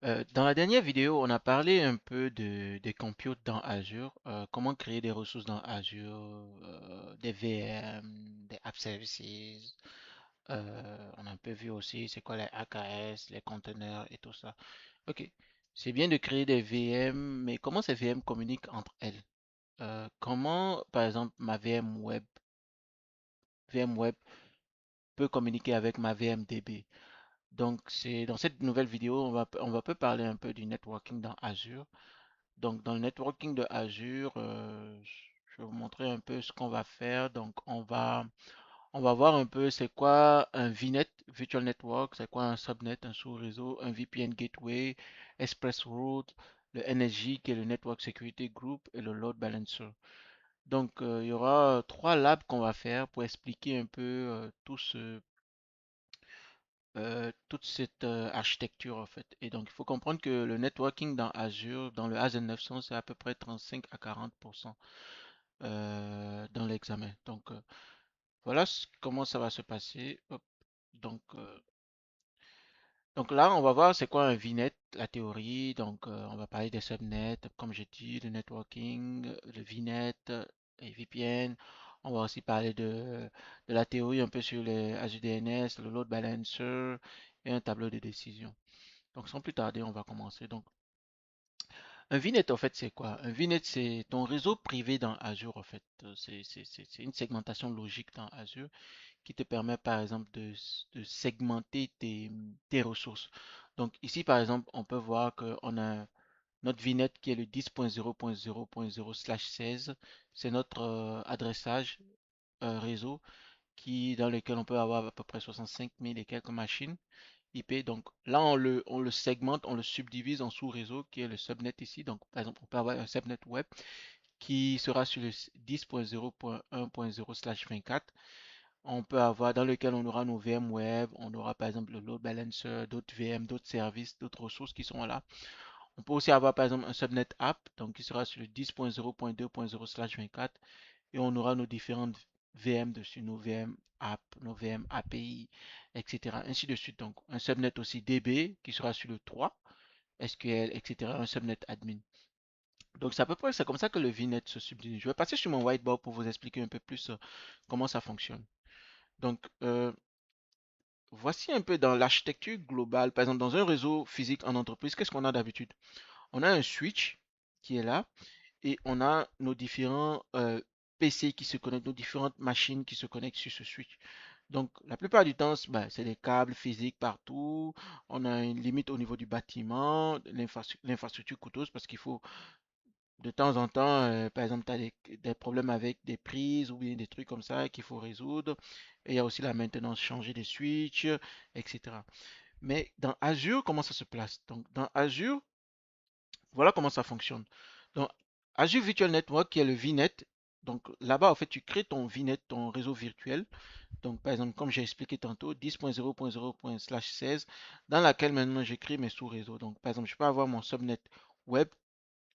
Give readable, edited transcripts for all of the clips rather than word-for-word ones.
Dans la dernière vidéo, on a parlé un peu des computes dans Azure, comment créer des ressources dans Azure, des VM, des App Services. On a un peu vu aussi c'est quoi les AKS, les conteneurs et tout ça. Ok, c'est bien de créer des VM, mais comment ces VM communiquent entre elles? Comment, par exemple, ma VM web peut communiquer avec ma VMDB? Donc, c'est dans cette nouvelle vidéo, on va peu parler un peu du networking dans Azure. Donc, dans le networking de Azure, je vais vous montrer un peu ce qu'on va faire. Donc, on va voir un peu c'est quoi un VNet, Virtual Network, c'est quoi un subnet, un sous-réseau, un VPN Gateway, ExpressRoute, le NSG qui est le Network Security Group et le Load Balancer. Donc, il y aura trois labs qu'on va faire pour expliquer un peu toute cette architecture en fait. Et donc, il faut comprendre que le networking dans Azure, dans le AZ900, c'est à peu près 35 à 40% dans l'examen. Donc, voilà comment ça va se passer. Hop. Donc, euh, donc là, on va voir c'est quoi un VNet, la théorie. Donc, on va parler des subnets, comme j'ai dit, le networking, le VNet, et VPN. On va aussi parler de la théorie un peu sur les Azure DNS, le load balancer et un tableau de décision. Donc, sans plus tarder, on va commencer. Donc, un VNet, en fait, c'est quoi? Un VNet, c'est ton réseau privé dans Azure, en fait. C'est une segmentation logique dans Azure qui te permet, par exemple, de segmenter tes ressources. Donc, ici, par exemple, on peut voir qu'on a notre VNet qui est le 10.0.0.0/16. C'est notre adressage réseau dans lequel on peut avoir à peu près 65 000 et quelques machines. IP. Donc là, on le segmente, on le subdivise en sous-réseaux, qui est le subnet ici. Donc, par exemple, on peut avoir un subnet web qui sera sur le 10.0.1.0/24. On peut avoir dans lequel on aura nos VM web, on aura par exemple le load balancer, d'autres VM, d'autres services, d'autres ressources qui sont là. On peut aussi avoir par exemple un subnet app, donc qui sera sur le 10.0.2.0/24 et on aura nos différentes VM dessus, nos VM app, nos VM API, etc. Ainsi de suite. Donc, un subnet aussi DB qui sera sur le 3, SQL, etc. Un subnet admin. Donc, c'est à peu près c'est comme ça que le VNet se subdivise. Je vais passer sur mon whiteboard pour vous expliquer un peu plus comment ça fonctionne. Donc, voici un peu dans l'architecture globale. Par exemple, dans un réseau physique en entreprise, qu'est-ce qu'on a d'habitude? On a un switch qui est là et on a nos différents PC qui se connectent, nos différentes machines qui se connectent sur ce switch. Donc, la plupart du temps, c'est des câbles physiques partout. On a une limite au niveau du bâtiment, l'infrastructure coûteuse parce qu'il faut de temps en temps, par exemple, tu as des problèmes avec des prises ou bien des trucs comme ça qu'il faut résoudre. Et il y a aussi la maintenance, changer des switches, etc. Mais dans Azure, comment ça se place? Donc, dans Azure, voilà comment ça fonctionne. Donc, Azure Virtual Network, qui est le VNet. Donc, là-bas, en fait, tu crées ton VNet, ton réseau virtuel. Donc, par exemple, comme j'ai expliqué tantôt, 10.0.0.16, dans laquelle maintenant j'écris mes sous-réseaux. Donc, par exemple, je peux avoir mon subnet web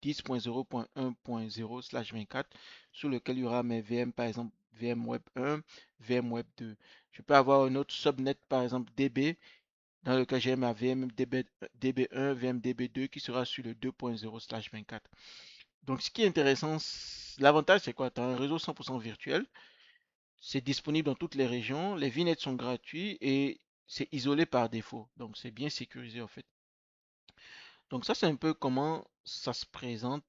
10.0.1.0/24 sur lequel il y aura mes VM, par exemple, VM Web 1, VM Web 2. Je peux avoir un autre subnet, par exemple, DB, dans lequel j'ai ma VM DB1, VM DB2 qui sera sur le 2.0/24. Donc, ce qui est intéressant, l'avantage, c'est quoi? Tu as un réseau 100% virtuel. C'est disponible dans toutes les régions. Les VNets sont gratuits et c'est isolé par défaut. Donc, c'est bien sécurisé en fait. Donc, ça, c'est un peu comment ça se présente.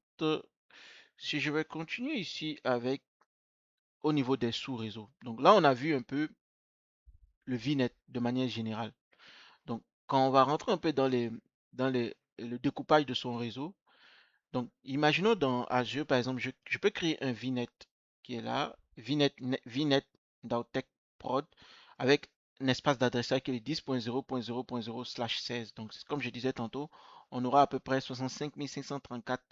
Si je vais continuer ici avec au niveau des sous-réseaux. Donc, là, on a vu un peu le VNet de manière générale. Donc, quand on va rentrer un peu le découpage de son réseau, donc, imaginons dans Azure, par exemple, je peux créer un VNet qui est là, VNet.tech prod, avec un espace d'adressage qui est 10.0.0.0/16. Donc, comme je disais tantôt, on aura à peu près 65 534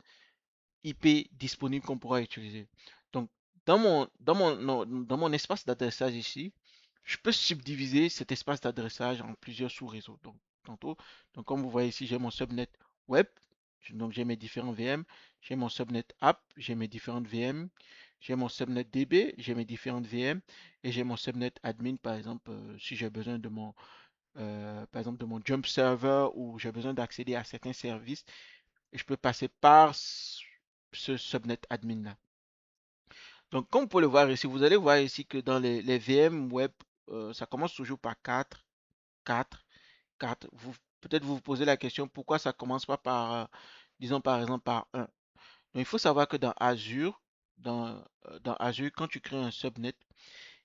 IP disponibles qu'on pourra utiliser. Donc, dans mon espace d'adressage ici, je peux subdiviser cet espace d'adressage en plusieurs sous-réseaux. Donc, tantôt, donc comme vous voyez ici, j'ai mon subnet web, donc j'ai mes différents VM, j'ai mon subnet app, j'ai mes différentes VM, j'ai mon subnet DB, j'ai mes différentes VM, et j'ai mon subnet admin, par exemple, si j'ai besoin par exemple de mon jump server où j'ai besoin d'accéder à certains services et je peux passer par ce subnet admin là. Donc, comme vous pouvez le voir ici, vous allez voir ici que dans les VM web, ça commence toujours par 4, 4, 4. Peut-être vous vous posez la question pourquoi ça commence pas par, disons par exemple par 1. Donc, il faut savoir que dans Azure, quand tu crées un subnet,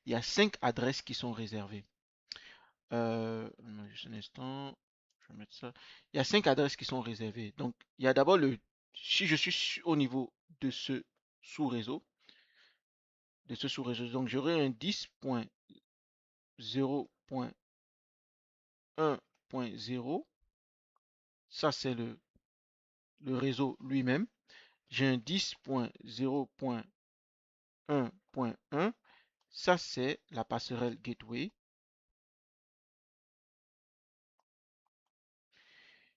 il y a 5 adresses qui sont réservées. Juste un instant, je vais mettre ça. Il y a 5 adresses qui sont réservées. Donc, il y a d'abord si je suis au niveau de ce sous-réseau, donc j'aurai un 10.0.1.0. Ça, c'est le réseau lui-même. J'ai un 10.0.1.1. Ça, c'est la passerelle gateway.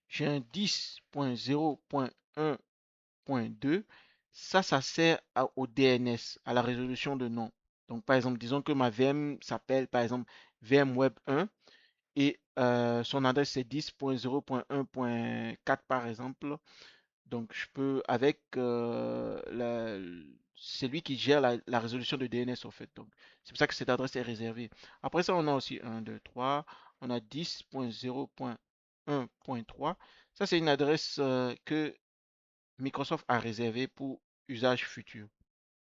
J'ai un 10.0.1.2. Ça sert au DNS, à la résolution de nom. Donc, par exemple, disons que ma VM s'appelle, par exemple, VMweb 1 et son adresse c'est 10.0.1.4 par exemple. Donc, je peux, avec c'est lui qui gère la résolution de DNS en fait. Donc, c'est pour ça que cette adresse est réservée. Après ça, on a aussi 1, 2, 3. On a 10.0.1.3. Ça, c'est une adresse que Microsoft a réservée pour usage futur.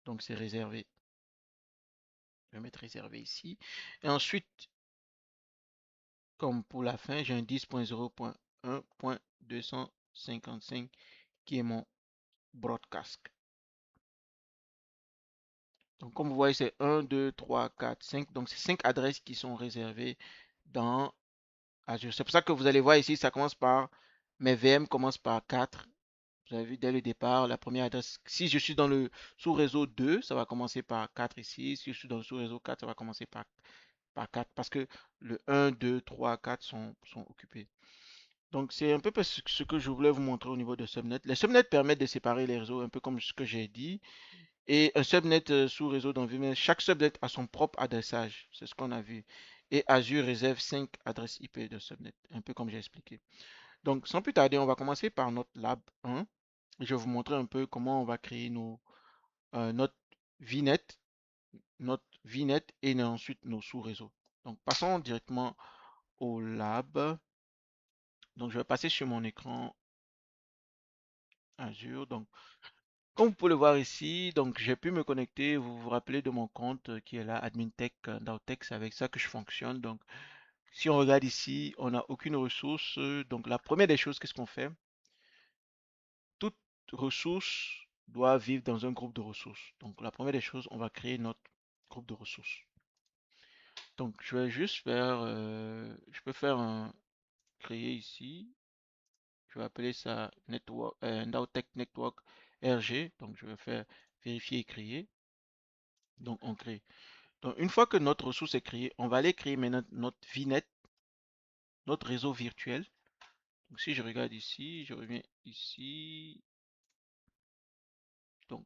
Donc, c'est réservé. Je vais mettre réservé ici. Et ensuite, comme pour la fin, j'ai un 10.0.1.255 qui est mon broadcast. Donc, comme vous voyez, c'est 1, 2, 3, 4, 5. Donc, c'est 5 adresses qui sont réservées dans Azure. C'est pour ça que vous allez voir ici, ça commence par, mes VM commencent par 4. Vous avez vu dès le départ, la première adresse. Si je suis dans le sous-réseau 2, ça va commencer par 4 ici. Si je suis dans le sous-réseau 4, ça va commencer par 4 parce que le 1, 2, 3, 4 sont occupés. Donc, c'est un peu ce que je voulais vous montrer au niveau de Subnet. Les Subnets permettent de séparer les réseaux, un peu comme ce que j'ai dit. Et un subnet sous réseau d'environnement, chaque subnet a son propre adressage. C'est ce qu'on a vu. Et Azure réserve 5 adresses IP de subnet, un peu comme j'ai expliqué. Donc, sans plus tarder, on va commencer par notre lab 1. Je vais vous montrer un peu comment on va créer notre VNet, et ensuite nos sous-réseaux. Donc, passons directement au lab. Donc, je vais passer sur mon écran Azure. Donc, comme vous pouvez le voir ici, donc j'ai pu me connecter, vous vous rappelez de mon compte qui est là, AdminTech Nowtech, c'est avec ça que je fonctionne. Donc si on regarde ici, on n'a aucune ressource. Donc la première des choses, qu'est-ce qu'on fait? Toute ressource doit vivre dans un groupe de ressources. Donc la première des choses, on va créer notre groupe de ressources. Donc je vais juste faire, je peux faire un créer ici. Je vais appeler ça Network, Nowtech Network RG. Donc je vais faire vérifier et créer. Donc on crée. Donc, une fois que notre ressource est créée, on va aller créer maintenant notre VNet, notre réseau virtuel. Donc, si je regarde ici, je reviens ici. Donc,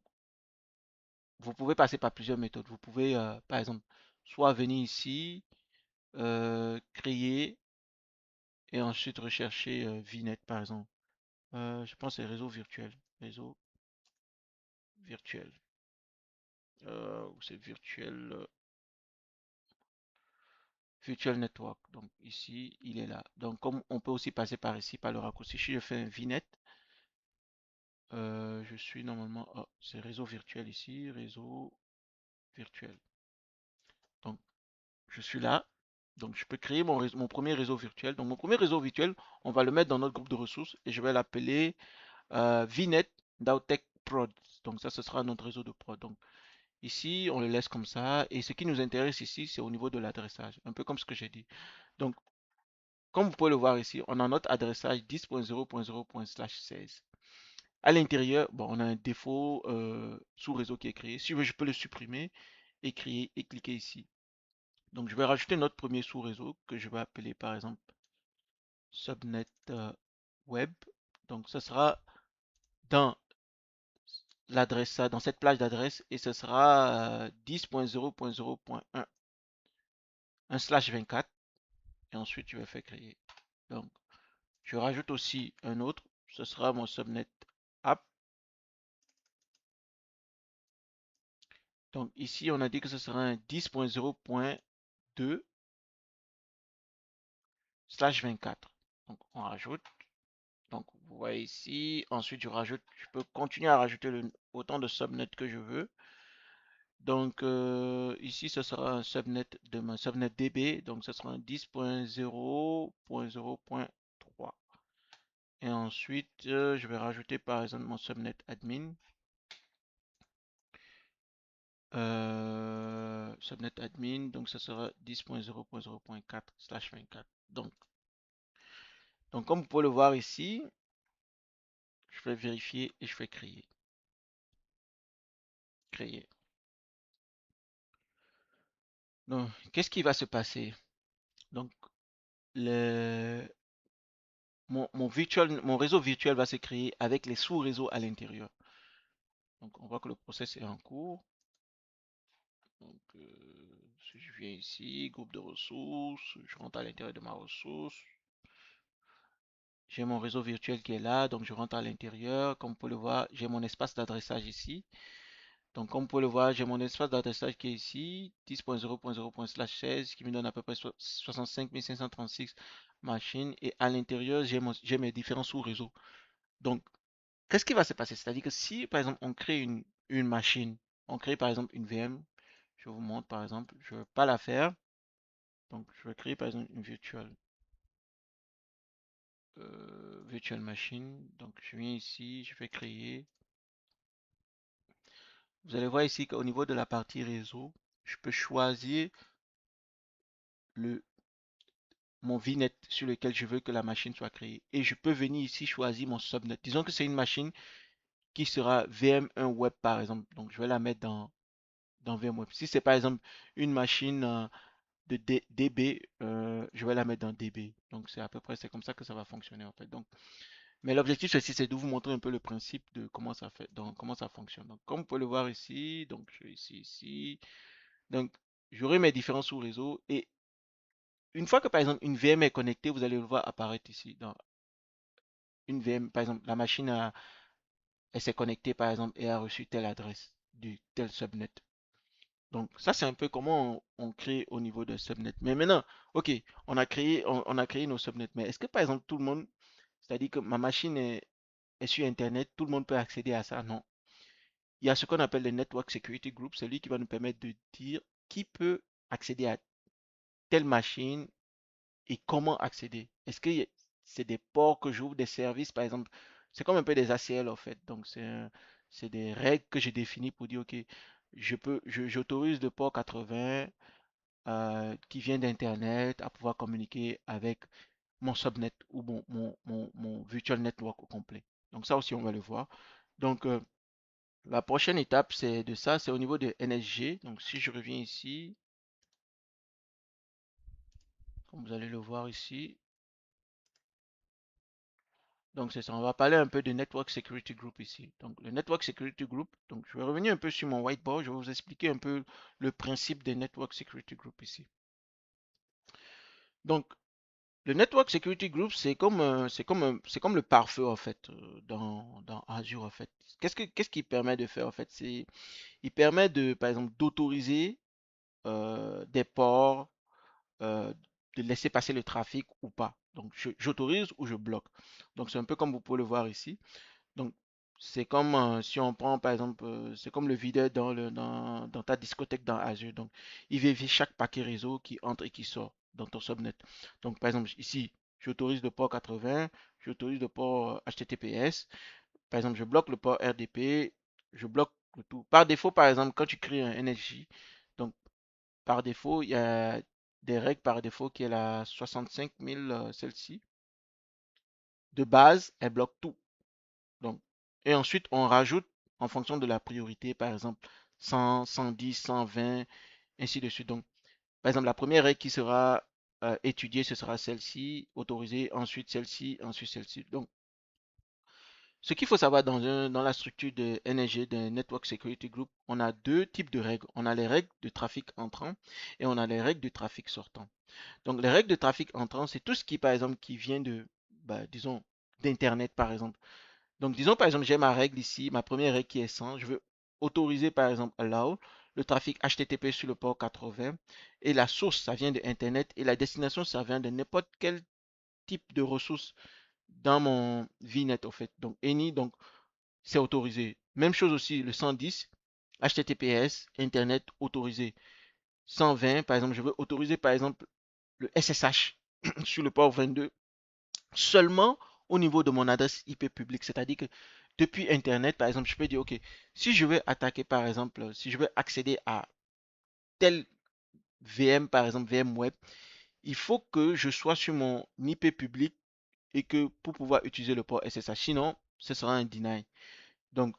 vous pouvez passer par plusieurs méthodes. Vous pouvez, par exemple, soit venir ici, créer et ensuite rechercher VNet, par exemple. Je pense que c'est réseau virtuel. Réseau virtuel. C'est virtuel, virtual network. Donc, ici, il est là. Donc, comme on peut aussi passer par ici, par le raccourci, si je fais un VNet, je suis normalement, oh, c'est réseau virtuel ici, réseau virtuel. Donc, je suis là. Donc, je peux créer mon premier réseau virtuel. Donc, mon premier réseau virtuel, on va le mettre dans notre groupe de ressources et je vais l'appeler VNet Nowtech Prod. Donc, ça, ce sera notre réseau de prod. Donc, ici, on le laisse comme ça. Et ce qui nous intéresse ici, c'est au niveau de l'adressage. Un peu comme ce que j'ai dit. Donc, comme vous pouvez le voir ici, on a notre adressage 10.0.0.16. À l'intérieur, bon, on a un défaut sous-réseau qui est créé. Si je peux le supprimer et créer et cliquer ici. Donc, je vais rajouter notre premier sous-réseau que je vais appeler par exemple Subnet Web. Donc, ce sera dans l'adresse, dans cette plage d'adresse et ce sera 10.0.0.1 slash 24. et ensuite je vais faire créer. Donc, je rajoute aussi un autre, ce sera mon subnet app. Donc ici, on a dit que ce sera un 10.0.2/24. Donc on rajoute. Donc vous voyez ici, ensuite je peux continuer à rajouter autant de subnets que je veux. Donc ici, ce sera un subnet de ma subnet DB, donc ce sera un 10.0.0.3. Et ensuite, je vais rajouter par exemple mon subnet admin. Subnet admin, donc ça sera 10.0.0.4/24. Donc, comme vous pouvez le voir ici, je vais vérifier et je vais créer. Créer. Donc, qu'est-ce qui va se passer? Donc, mon réseau virtuel va se créer avec les sous-réseaux à l'intérieur. Donc, on voit que le process est en cours. Donc, si je viens ici, groupe de ressources, je rentre à l'intérieur de ma ressource. J'ai mon réseau virtuel qui est là, donc je rentre à l'intérieur. Comme vous pouvez le voir, j'ai mon espace d'adressage ici. Donc, comme vous pouvez le voir, j'ai mon espace d'adressage qui est ici, 10.0.0.16, qui me donne à peu près 65 536 machines. Et à l'intérieur, j'ai mes différents sous-réseaux. Donc, qu'est-ce qui va se passer? C'est-à-dire que si, par exemple, on crée une machine, on crée par exemple une VM, je vous montre par exemple, je ne veux pas la faire. Donc, je vais créer par exemple une virtual machine. Donc, je viens ici, je vais créer. Vous allez voir ici qu'au niveau de la partie réseau, je peux choisir le, mon VNet sur lequel je veux que la machine soit créée. Et je peux venir ici choisir mon subnet. Disons que c'est une machine qui sera VM1 Web par exemple. Donc, je vais la mettre dans VM Web. Si c'est par exemple une machine de DB, je vais la mettre dans DB. Donc, c'est à peu près, c'est comme ça que ça va fonctionner en fait. Donc, mais l'objectif ceci, c'est de vous montrer un peu le principe de comment ça fait, donc comment ça fonctionne. Donc, comme vous pouvez le voir ici, donc je vais ici. Donc, j'aurai mes différents sous-réseaux et une fois que par exemple une VM est connectée, vous allez le voir apparaître ici dans une VM. Par exemple, la machine elle s'est connectée par exemple et a reçu telle adresse du tel subnet. Donc, ça c'est un peu comment on crée au niveau de subnet. Mais maintenant, ok, on a créé nos subnets. Mais est-ce que par exemple tout le monde, c'est-à-dire que ma machine est sur Internet, tout le monde peut accéder à ça? Non. Il y a ce qu'on appelle le Network Security Group, c'est lui qui va nous permettre de dire qui peut accéder à telle machine et comment accéder. Est-ce que c'est des ports que j'ouvre, des services, par exemple? C'est comme un peu des ACL en fait. Donc c'est des règles que j'ai définies pour dire, ok, j'autorise le port 80 qui vient d'Internet à pouvoir communiquer avec mon subnet ou mon virtual network au complet. Donc ça aussi, on va le voir. Donc la prochaine étape, c'est de ça, c'est au niveau de NSG. Donc si je reviens ici, comme vous allez le voir ici, donc c'est ça, on va parler un peu de Network Security Group ici. Donc le Network Security Group, donc je vais revenir un peu sur mon whiteboard, je vais vous expliquer un peu le principe des Network Security Group ici. Donc le Network Security Group, c'est comme le pare-feu en fait dans Azure en fait. Qu'est-ce qu'il permet de faire en fait? Il permet de, par exemple, d'autoriser des ports, euh, de laisser passer le trafic ou pas. Donc, j'autorise ou je bloque. Donc, c'est un peu comme vous pouvez le voir ici. Donc, c'est comme si on prend par exemple, c'est comme le videur dans ta discothèque dans Azure. Donc, il vérifie chaque paquet réseau qui entre et qui sort dans ton subnet. Donc, par exemple, ici, j'autorise le port 80, j'autorise le port HTTPS. Par exemple, je bloque le port RDP, je bloque le tout. Par défaut, par exemple, quand tu crées un NSJ, donc par défaut, il y a des règles par défaut qui est la 65 000, celle-ci. De base, elle bloque tout. Donc, et ensuite, on rajoute en fonction de la priorité, par exemple 100, 110, 120, ainsi de suite. Donc, par exemple, la première règle qui sera étudiée, ce sera celle-ci, autorisée, ensuite celle-ci, ensuite celle-ci. Donc, Ce qu'il faut savoir dans la structure de NSG, de Network Security Group, on a deux types de règles. On a les règles de trafic entrant et on a les règles de trafic sortant. Donc, les règles de trafic entrant, c'est tout ce qui, par exemple, qui vient de, bah, disons, d'Internet, par exemple. Donc, disons, par exemple, j'ai ma règle ici, ma première règle qui est 100. Je veux autoriser, par exemple, allow le trafic HTTP sur le port 80. Et la source, ça vient de Internet. Et la destination, ça vient de n'importe quel type de ressource dans mon VNet, en fait. Donc, any, donc, c'est autorisé. Même chose aussi, le 110, HTTPS, Internet autorisé. 120, par exemple, je veux autoriser, par exemple, le SSH sur le port 22 seulement au niveau de mon adresse IP publique. C'est-à-dire que depuis Internet, par exemple, je peux dire, OK, si je veux attaquer, par exemple, si je veux accéder à tel VM, par exemple, VM Web, il faut que je sois sur mon IP public et que pour pouvoir utiliser le port SSH. Sinon, ce sera un deny. Donc,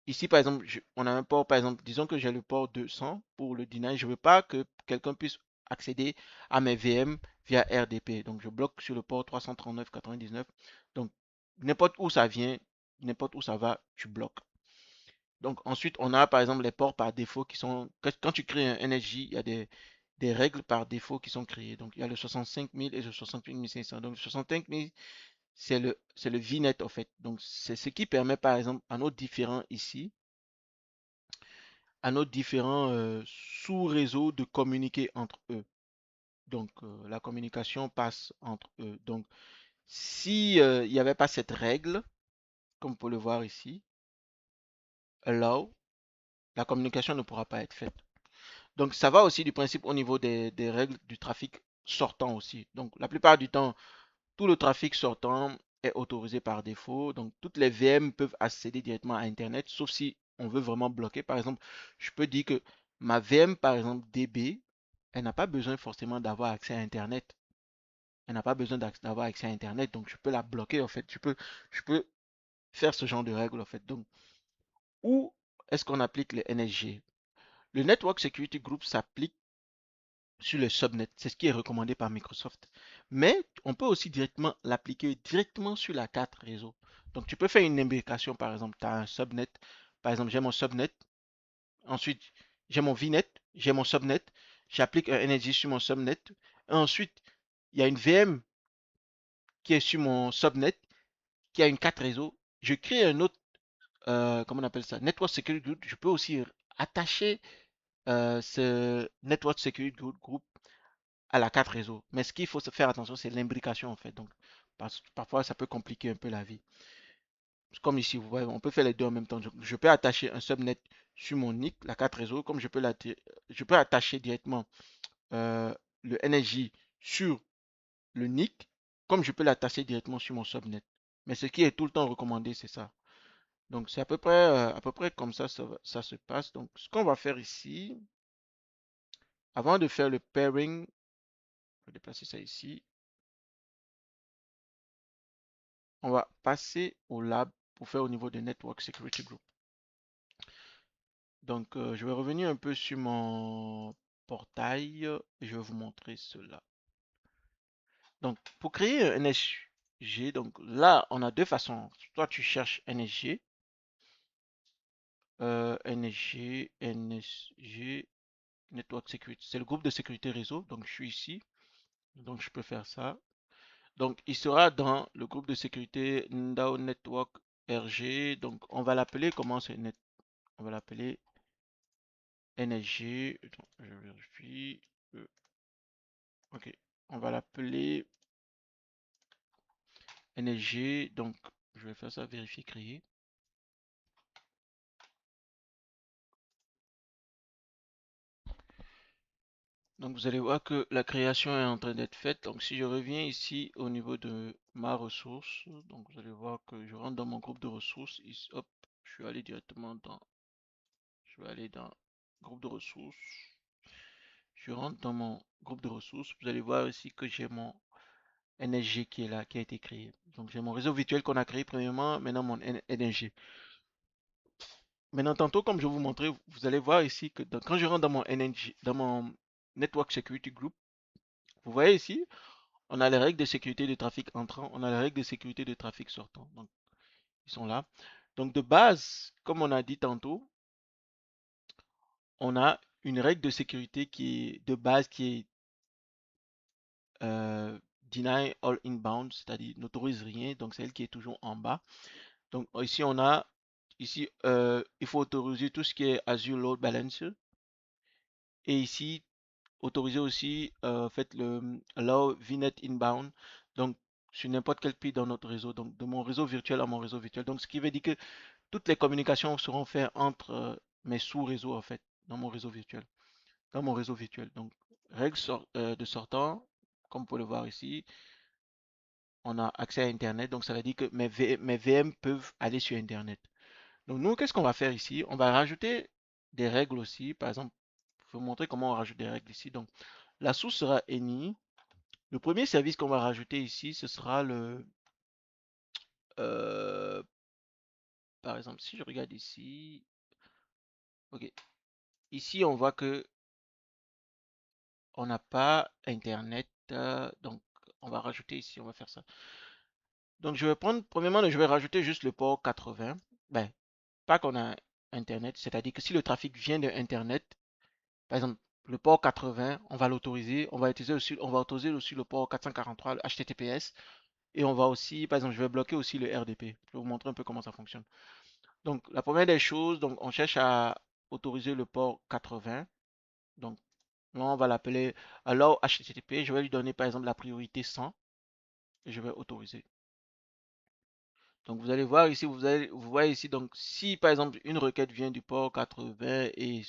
ici, par exemple, on a un port, par exemple, disons que j'ai le port 200 pour le deny. Je ne veux pas que quelqu'un puisse accéder à mes VM via RDP. Donc, je bloque sur le port 339,99. Donc, n'importe où ça vient, n'importe où ça va, tu bloques. Donc, ensuite, on a par exemple les ports par défaut qui sont. Quand tu crées un NSJ, il y a des règles par défaut qui sont créées. Donc, il y a le 65 000 et le 68 500. Donc, le 65 000, c'est le VNet en fait. Donc, c'est ce qui permet par exemple à nos différents sous-réseaux de communiquer entre eux. Donc, la communication passe entre eux. Donc, si il n'y avait pas cette règle, comme vous pouvez le voir ici, allow, la communication ne pourra pas être faite. Donc, ça va aussi du principe au niveau des règles du trafic sortant aussi. Donc, la plupart du temps, tout le trafic sortant est autorisé par défaut. Donc, toutes les VM peuvent accéder directement à Internet, sauf si on veut vraiment bloquer. Par exemple, je peux dire que ma VM, par exemple, DB, elle n'a pas besoin forcément d'avoir accès à Internet. Elle n'a pas besoin d'avoir accès à Internet. Donc, je peux la bloquer, en fait. Je peux faire ce genre de règles, en fait. Donc, où est-ce qu'on applique le NSG? Le Network Security Group s'applique sur le subnet. C'est ce qui est recommandé par Microsoft. Mais on peut aussi directement l'appliquer directement sur la carte réseau. Donc tu peux faire une imbrication, par exemple, tu as un subnet. Par exemple, j'ai mon subnet. Ensuite, j'ai mon VNet, j'ai mon subnet. J'applique un NSG sur mon subnet. Et ensuite, il y a une VM qui est sur mon subnet, qui a une carte réseau. Je crée un autre, comment on appelle ça, Network Security Group. Je peux aussi attacher ce Network Security Group à la carte réseau. Mais ce qu'il faut se faire attention, c'est l'imbrication en fait. Donc, parfois, ça peut compliquer un peu la vie. Comme ici, vous voyez, on peut faire les deux en même temps. Je peux attacher un subnet sur mon NIC, la carte réseau, comme je peux attacher directement euh, le NSJ sur le NIC, comme je peux l'attacher directement sur mon subnet. Mais ce qui est tout le temps recommandé, c'est ça. Donc, c'est à peu près comme ça se passe. Donc, ce qu'on va faire ici, avant de faire le pairing, je vais déplacer ça ici. On va passer au lab pour faire au niveau de Network Security Group. Donc, je vais revenir un peu sur mon portail et je vais vous montrer cela. Donc, pour créer un NSG, donc là, on a deux façons. Soit tu cherches NSG, NSG, Network Security. C'est le groupe de sécurité réseau. Donc, je suis ici. Donc, je peux faire ça. Donc, il sera dans le groupe de sécurité Ndao Network RG. Donc, on va l'appeler comment c'est net. On va l'appeler NSG, attends, je vérifie. Ok, on va l'appeler NSG. Donc, je vais faire ça, vérifier, créer. Donc, vous allez voir que la création est en train d'être faite. Donc, si je reviens ici au niveau de ma ressource, donc vous allez voir que je rentre dans mon groupe de ressources. Ici, hop, je vais aller directement je vais aller dans groupe de ressources. Je rentre dans mon groupe de ressources. Vous allez voir ici que j'ai mon NSG qui est là, qui a été créé. Donc j'ai mon réseau virtuel qu'on a créé premièrement, maintenant mon NSG. Maintenant, tantôt, comme je vous montrais, vous allez voir ici que quand je rentre dans mon NSG, dans mon Network Security Group, vous voyez ici, on a les règles de sécurité de trafic entrant, on a les règles de sécurité de trafic sortant. Donc, Ils sont là. Donc de base, comme on a dit tantôt, on a une règle de sécurité qui est de base qui est euh, deny all inbound, c'est-à-dire n'autorise rien, donc c'est elle qui est toujours en bas. Donc ici on a ici il faut autoriser tout ce qui est Azure Load Balancer et ici autoriser aussi faites le allow VNet inbound donc sur n'importe quel puits dans notre réseau donc de mon réseau virtuel à mon réseau virtuel donc ce qui veut dire que toutes les communications seront faites entre mes sous-réseaux en fait dans mon réseau virtuel donc de sortant comme vous pouvez le voir ici on a accès à internet donc ça veut dire que mes VM peuvent aller sur internet. Donc nous, qu'est-ce qu'on va faire ici? On va rajouter des règles aussi. Par exemple, je vais vous montrer comment on rajoute des règles ici. Donc la source sera any. Le premier service qu'on va rajouter ici, ce sera euh, par exemple, si je regarde ici, ok, ici on voit que on n'a pas Internet, donc on va rajouter ici, on va faire ça. Donc je vais prendre, premièrement, je vais rajouter juste le port 80. Ben, pas qu'on a Internet, c'est-à-dire que si le trafic vient de Internet, par exemple, le port 80, on va l'autoriser. On va autoriser aussi le port 443, le HTTPS. Et on va aussi, par exemple, je vais bloquer aussi le RDP. Je vais vous montrer un peu comment ça fonctionne. Donc, la première des choses, donc, on cherche à autoriser le port 80. Donc, là, on va l'appeler allow HTTP. Je vais lui donner, par exemple, la priorité 100. Et je vais autoriser. Donc, vous allez voir ici, vous voyez ici, donc, si, par exemple, une requête vient du port 80 et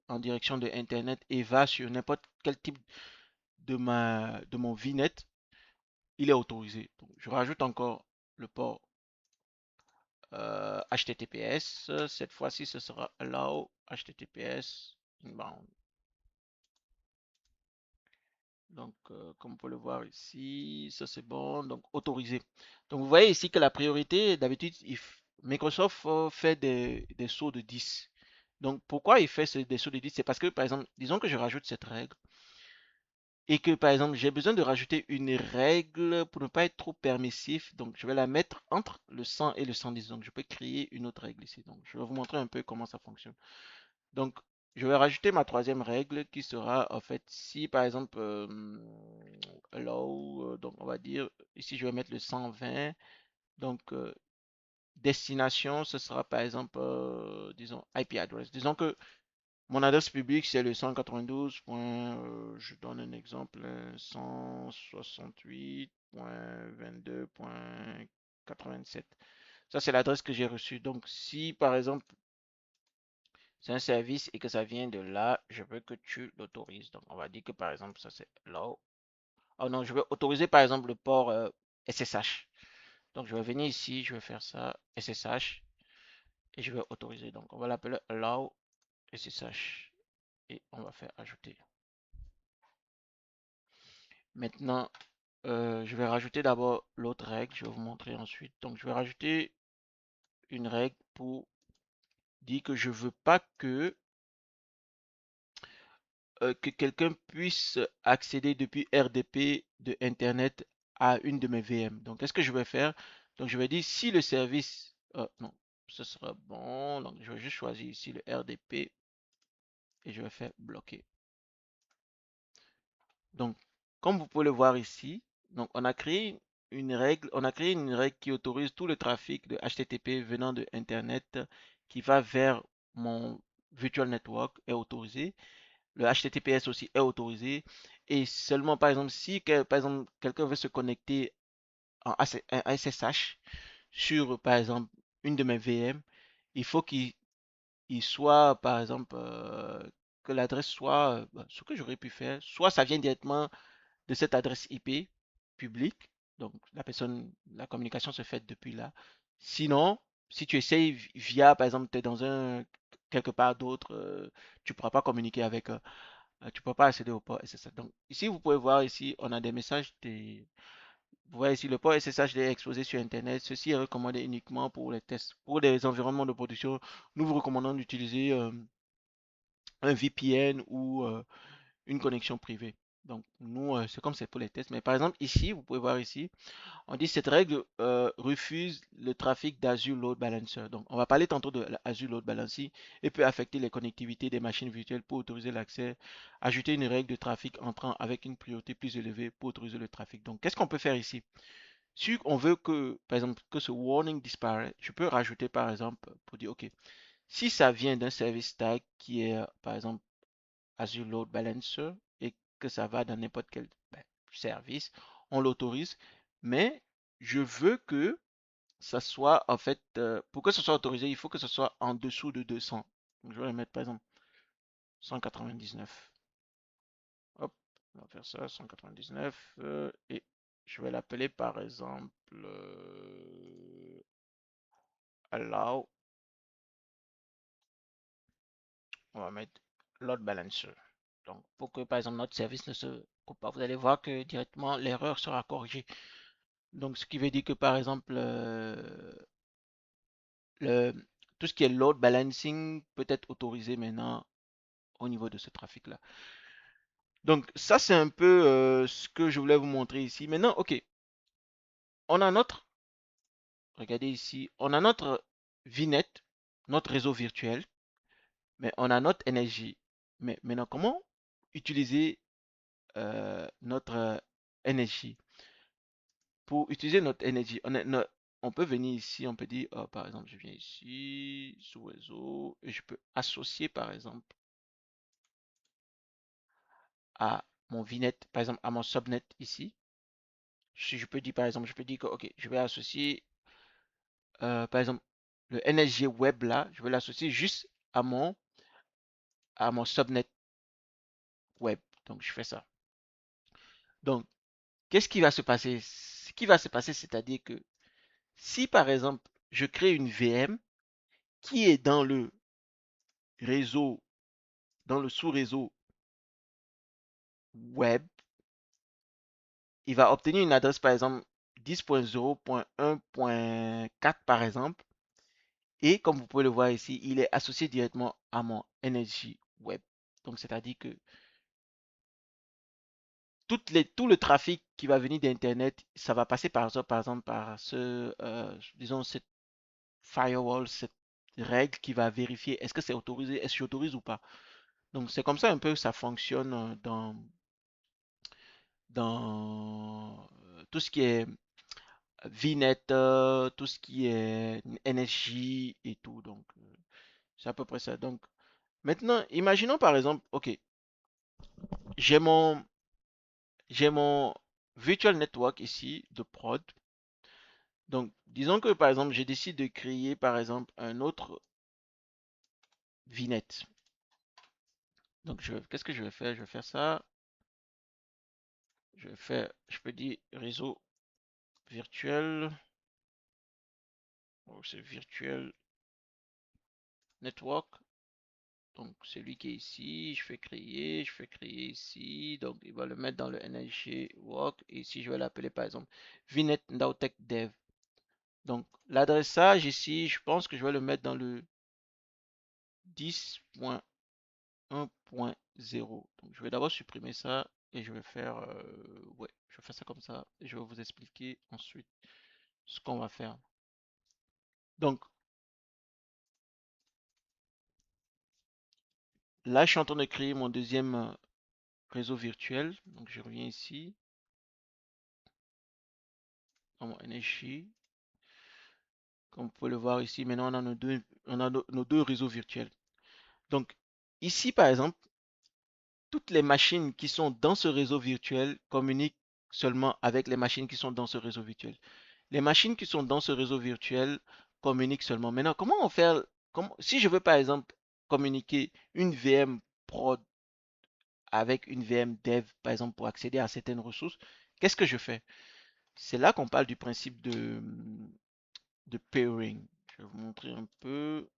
en direction de Internet et va sur n'importe quel type de mon VNet, il est autorisé. Donc, je rajoute encore le port HTTPS. Cette fois-ci, ce sera allow HTTPS inbound. Donc, comme vous pouvez le voir ici, ça c'est bon. Donc, autorisé. Donc, vous voyez ici que la priorité, d'habitude, Microsoft fait des sauts de 10. Donc, pourquoi il fait des sauts de 10? C'est parce que, par exemple, disons que je rajoute cette règle. Et que par exemple j'ai besoin de rajouter une règle pour ne pas être trop permissif, donc je vais la mettre entre le 100 et le 110. Donc je peux créer une autre règle ici. Donc je vais vous montrer un peu comment ça fonctionne. Donc je vais rajouter ma troisième règle qui sera en fait si par exemple allow, donc on va dire ici je vais mettre le 120. Donc destination ce sera par exemple disons IP address. Disons que mon adresse publique, c'est le 192. Je donne un exemple, 168.22.87. Ça, c'est l'adresse que j'ai reçue. Donc, si par exemple, c'est un service et que ça vient de là, je veux que tu l'autorises. Donc, on va dire que par exemple, ça c'est là. Oh non, je veux autoriser par exemple le port SSH. Donc, je vais venir ici, je vais faire ça, SSH, et je vais autoriser. Donc, on va l'appeler allow SSH et on va faire ajouter. Maintenant, je vais rajouter d'abord l'autre règle, je vais vous montrer ensuite. Donc, je vais rajouter une règle pour dire que je ne veux pas que quelqu'un puisse accéder depuis RDP de Internet à une de mes VM. Donc, qu'est-ce que je vais faire? Donc, je vais dire si le service... non, ce sera bon. Donc, je vais juste choisir ici le RDP et je vais faire bloquer. Donc, comme vous pouvez le voir ici, donc on a créé une règle qui autorise tout le trafic de HTTP venant de Internet qui va vers mon virtual network est autorisé. Le HTTPS aussi est autorisé. Et seulement, par exemple, si par exemple, quelqu'un veut se connecter en SSH sur, par exemple, une de mes VM, il faut qu'il soit, par exemple, que l'adresse soit, ce que j'aurais pu faire, soit ça vient directement de cette adresse IP publique. Donc, la communication se fait depuis là. Sinon, si tu essayes via, par exemple, tu es dans quelque part d'autre, tu ne pourras pas communiquer avec, tu ne pourras pas accéder au port SSH. Donc, ici, vous pouvez voir ici, on a des messages, vous voyez ici, le port SSH est exposé sur Internet. Ceci est recommandé uniquement pour les tests. Pour les environnements de production, nous vous recommandons d'utiliser un VPN ou une connexion privée. Donc, nous, c'est comme c'est pour les tests. Mais par exemple, ici, vous pouvez voir ici, on dit cette règle refuse le trafic d'Azure Load Balancer. Donc, on va parler tantôt de l'Azure Load Balancer et peut affecter les connectivités des machines virtuelles pour autoriser l'accès. Ajouter une règle de trafic entrant avec une priorité plus élevée pour autoriser le trafic. Donc, qu'est-ce qu'on peut faire ici? Si on veut que, par exemple, que ce warning disparaisse, je peux rajouter, par exemple, pour dire, OK, si ça vient d'un service tag qui est, par exemple, Azure Load Balancer et que ça va dans n'importe quel service, on l'autorise, mais je veux que ça soit en fait, pour que ce soit autorisé, il faut que ce soit en dessous de 200. Donc, je vais mettre par exemple 199. Hop, on va faire ça, 199. Et je vais l'appeler par exemple allow. On va mettre load balancer. Donc, pour que par exemple notre service ne se coupe pas, vous allez voir que directement l'erreur sera corrigée. Donc, ce qui veut dire que par exemple, le, tout ce qui est load balancing peut être autorisé maintenant au niveau de ce trafic-là. Donc, ça, c'est un peu ce que je voulais vous montrer ici. Maintenant, OK, on a notre, regardez ici, on a notre VNet, notre réseau virtuel, mais on a notre énergie. Mais maintenant, comment utiliser notre énergie? Pour utiliser notre énergie, on peut venir ici, on peut dire, oh, par exemple, je viens ici, sous réseau, et je peux associer, par exemple, à mon VNet, par exemple, à mon subnet ici. Si je peux dire, par exemple, je peux dire que, OK, je vais associer, par exemple, le NSG web là, je vais l'associer juste à mon subnet web. Donc, je fais ça. Donc, qu'est-ce qui va se passer? Ce qui va se passer, c'est-à-dire que si, par exemple, je crée une VM qui est dans le réseau, dans le sous-réseau web, il va obtenir une adresse, par exemple, 10.0.1.4, par exemple. Et comme vous pouvez le voir ici, il est associé directement à mon Energy Web. Donc, c'est-à-dire que tout le trafic qui va venir d'Internet, ça va passer par exemple, par disons, cette firewall, cette règle qui va vérifier est-ce que c'est autorisé, est-ce que j'autorise ou pas. Donc, c'est comme ça un peu que ça fonctionne dans tout ce qui est VNet, tout ce qui est NSJ et tout. Donc, c'est à peu près ça. Donc, maintenant, imaginons par exemple, OK, j'ai mon, j'ai mon virtual network ici de prod. Donc, disons que par exemple, je décide de créer par exemple un autre VNet. Donc, qu'est-ce que je vais faire? Je vais faire ça. Je peux dire réseau virtuel. Oh, c'est virtual network. Donc, celui qui est ici, je fais créer ici. Donc, il va le mettre dans le NSG Work. Et ici, je vais l'appeler par exemple VNet Nowtech Dev. Donc, l'adressage ici, je pense que je vais le mettre dans le 10.1.0. Donc, je vais d'abord supprimer ça et je vais faire, ouais, je vais faire ça comme ça et je vais vous expliquer ensuite ce qu'on va faire. Donc, là, je suis en train de créer mon deuxième réseau virtuel. Donc, je reviens ici dans mon NSG. Comme vous pouvez le voir ici, maintenant, on a nos deux réseaux virtuels. Donc, ici, par exemple, toutes les machines qui sont dans ce réseau virtuel communiquent seulement avec les machines qui sont dans ce réseau virtuel. Les machines qui sont dans ce réseau virtuel communiquent seulement. Maintenant, comment on fait, si je veux par exemple communiquer une VM prod avec une VM dev, par exemple, pour accéder à certaines ressources, qu'est-ce que je fais? C'est là qu'on parle du principe de pairing. Je vais vous montrer un peu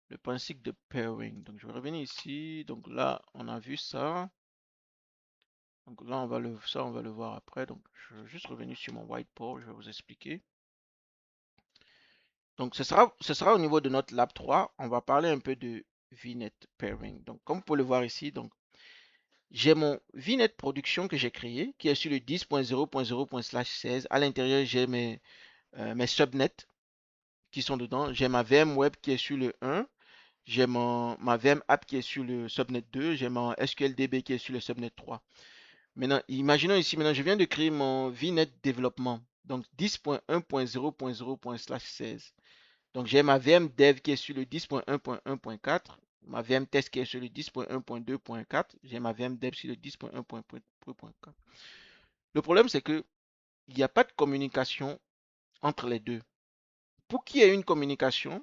le principe de pairing. Donc, je vais revenir ici. Donc là, on a vu ça. Donc là, on va le voir après. Donc, je vais juste revenir sur mon whiteboard. Je vais vous expliquer. Donc, ce sera au niveau de notre lab 3. On va parler un peu de VNet pairing. Donc, comme vous pouvez le voir ici, donc, j'ai mon VNet production que j'ai créé, qui est sur le 10.0.0./16. À l'intérieur, j'ai mes subnets qui sont dedans. J'ai ma VM web qui est sur le 1. J'ai ma VM app qui est sur le subnet 2. J'ai mon SQLDB qui est sur le subnet 3. Maintenant, imaginons ici, maintenant, je viens de créer mon VNet développement. Donc 10.1.0.0./16. Donc j'ai ma VM dev qui est sur le 10.1.1.4. Ma VM test qui est sur le 10.1.2.4. J'ai ma VM dev sur le 10.1.2.4. Le problème, c'est que il n'y a pas de communication entre les deux. Pour qu'il y ait une communication,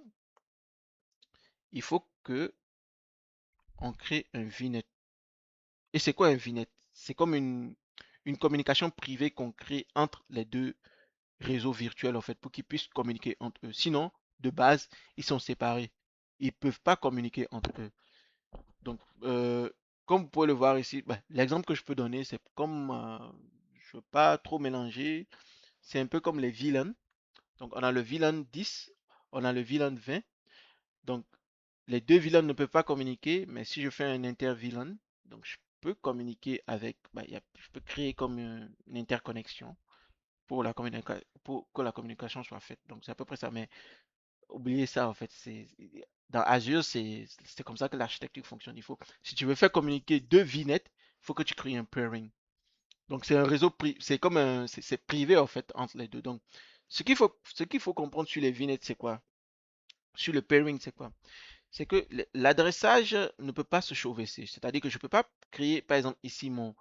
il faut que on crée un VNet. Et c'est quoi un VNet? C'est comme une communication privée qu'on crée entre les deux réseaux virtuels en fait pour qu'ils puissent communiquer entre eux. Sinon, de base, ils sont séparés. Ils ne peuvent pas communiquer entre eux. Donc, comme vous pouvez le voir ici, bah, l'exemple que je peux donner, c'est comme, je ne veux pas trop mélanger, c'est un peu comme les VLAN. Donc, on a le VLAN 10, on a le VLAN 20. Donc, les deux VLAN ne peuvent pas communiquer, mais si je fais un inter-VLAN, donc je peux communiquer avec, bah, je peux créer comme une interconnexion pour pour que la communication soit faite. Donc, c'est à peu près ça. Mais oubliez ça, en fait. Dans Azure, c'est comme ça que l'architecture fonctionne. Si tu veux faire communiquer deux VNet, il faut que tu crées un pairing. Donc, c'est un réseau, c'est comme c'est privé, en fait, entre les deux. Donc, ce qu'il faut comprendre sur les VNet, c'est quoi? Sur le pairing, c'est quoi? C'est que l'adressage ne peut pas se chauffecer. C'est-à-dire que je ne peux pas créer, par exemple, ici mon